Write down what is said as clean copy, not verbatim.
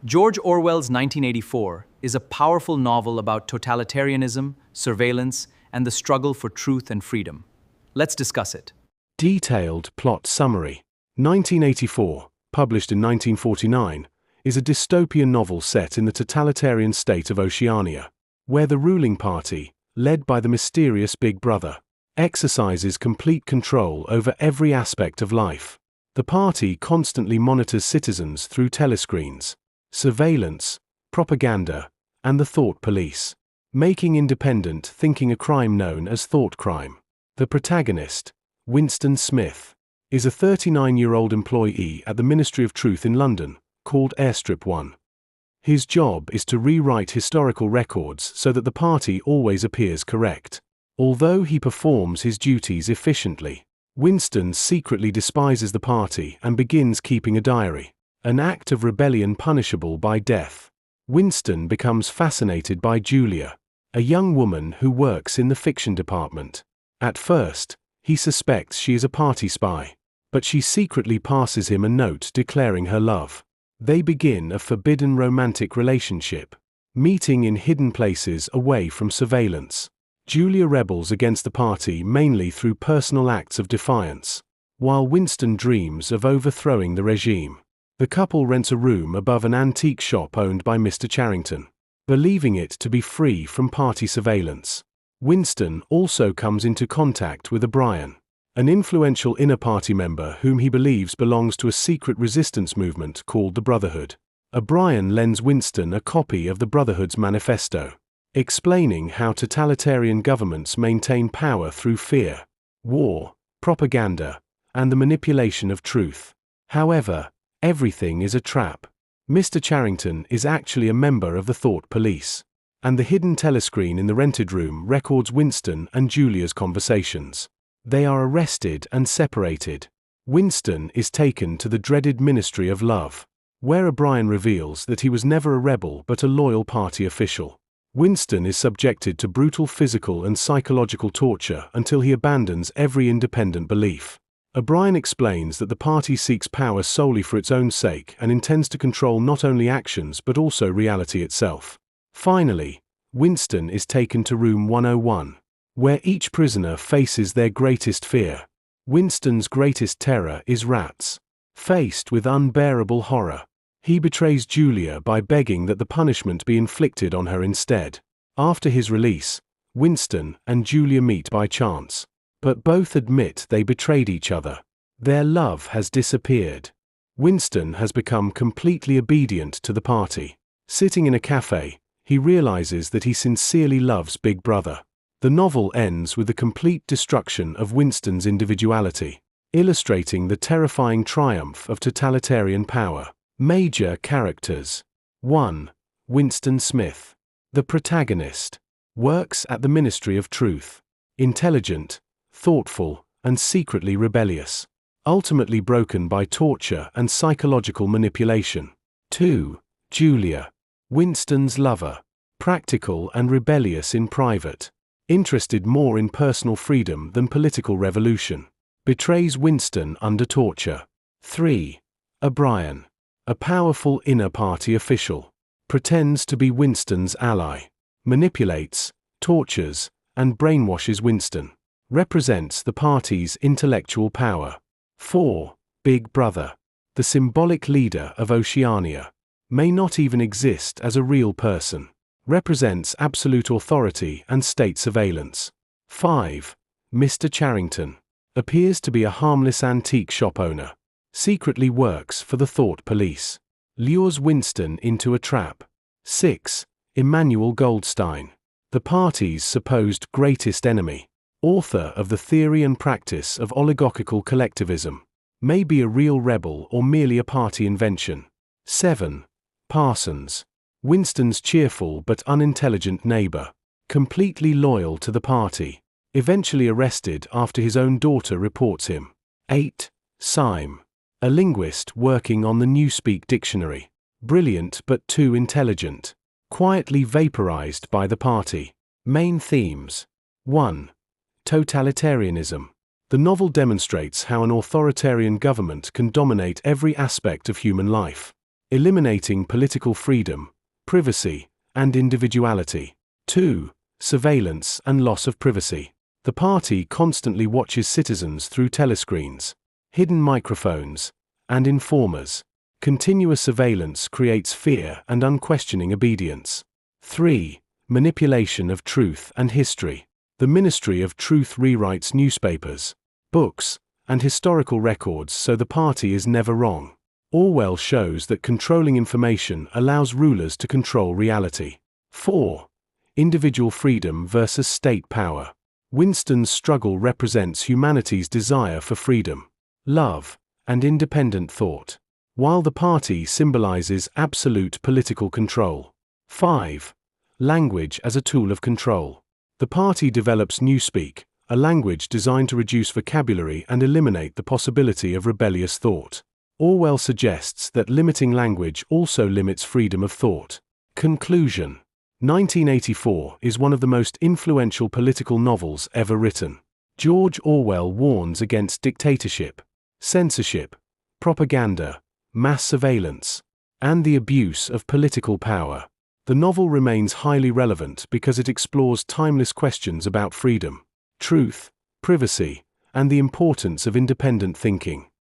George Orwell's 1984 is a powerful novel about totalitarianism, surveillance, and the struggle for truth and freedom. Let's discuss it. Detailed plot summary. 1984, published in 1949, is a dystopian novel set in the totalitarian state of Oceania, where the ruling party, led by the mysterious Big Brother, exercises complete control over every aspect of life. The party constantly monitors citizens through telescreens, surveillance, propaganda, and the thought police, making independent thinking a crime known as thought crime. The protagonist, Winston Smith, is a 39-year-old employee at the Ministry of Truth in London, called Airstrip 1. His job is to rewrite historical records so that the party always appears correct. Although he performs his duties efficiently, Winston secretly despises the party and begins keeping a diary, an act of rebellion punishable by death. Winston becomes fascinated by Julia, a young woman who works in the fiction department. At first, he suspects she is a party spy, but she secretly passes him a note declaring her love. They begin a forbidden romantic relationship, meeting in hidden places away from surveillance. Julia rebels against the party mainly through personal acts of defiance, while Winston dreams of overthrowing the regime. The couple rents a room above an antique shop owned by Mr. Charrington, believing it to be free from party surveillance. Winston also comes into contact with O'Brien, an influential inner party member whom he believes belongs to a secret resistance movement called the Brotherhood. O'Brien lends Winston a copy of the Brotherhood's manifesto, explaining how totalitarian governments maintain power through fear, war, propaganda, and the manipulation of truth. However, everything is a trap. Mr. Charrington is actually a member of the thought police, and the hidden telescreen in the rented room records Winston and Julia's conversations. They are arrested and separated. Winston is taken to the dreaded Ministry of Love, where O'Brien reveals that he was never a rebel but a loyal party official. Winston is subjected to brutal physical and psychological torture until he abandons every independent belief. O'Brien explains that the party seeks power solely for its own sake and intends to control not only actions but also reality itself. Finally, Winston is taken to room 101, where each prisoner faces their greatest fear. Winston's greatest terror is rats. Faced with unbearable horror, he betrays Julia by begging that the punishment be inflicted on her instead. After his release, Winston and Julia meet by chance, but both admit they betrayed each other. Their love has disappeared. Winston has become completely obedient to the party. Sitting in a cafe, he realizes that he sincerely loves Big Brother. The novel ends with the complete destruction of Winston's individuality, illustrating the terrifying triumph of totalitarian power. Major characters. 1. Winston Smith. The protagonist. Works at the Ministry of Truth. Intelligent, thoughtful, and secretly rebellious. Ultimately broken by torture and psychological manipulation. 2. Julia. Winston's lover. Practical and rebellious in private. Interested more in personal freedom than political revolution. Betrays Winston under torture. 3. O'Brien. A powerful inner party official. Pretends to be Winston's ally. Manipulates, tortures, and brainwashes Winston. Represents the party's intellectual power. 4. Big Brother. The symbolic leader of Oceania. May not even exist as a real person. Represents absolute authority and state surveillance. 5. Mr. Charrington. Appears to be a harmless antique shop owner. Secretly works for the thought police. Lures Winston into a trap. 6. Emmanuel Goldstein. The party's supposed greatest enemy. Author of the theory and practice of oligarchical collectivism. May be a real rebel or merely a party invention. 7. Parsons. Winston's cheerful but unintelligent neighbor. Completely loyal to the party. Eventually arrested after his own daughter reports him. 8. Syme. A linguist working on the Newspeak dictionary. Brilliant but too intelligent. Quietly vaporized by the party. Main themes. 1. Totalitarianism. The novel demonstrates how an authoritarian government can dominate every aspect of human life. eliminating political freedom, privacy, and individuality. 2. Surveillance and loss of privacy. The party constantly watches citizens through telescreens, hidden microphones, and informers. Continuous surveillance creates fear and unquestioning obedience. 3. Manipulation of truth and history. The Ministry of Truth rewrites newspapers, books, and historical records so the party is never wrong. Orwell shows that controlling information allows rulers to control reality. 4. Individual freedom versus state power. Winston's struggle represents humanity's desire for freedom, love, and independent thought, while the party symbolizes absolute political control. 5. Language as a tool of control. The party develops newspeak, a language designed to reduce vocabulary and eliminate the possibility of rebellious thought. Orwell suggests that limiting language also limits freedom of thought. Conclusion. 1984 is one of the most influential political novels ever written. George Orwell warns against dictatorship, censorship, propaganda, mass surveillance, and the abuse of political power. The novel remains highly relevant because it explores timeless questions about freedom, truth, privacy, and the importance of independent thinking.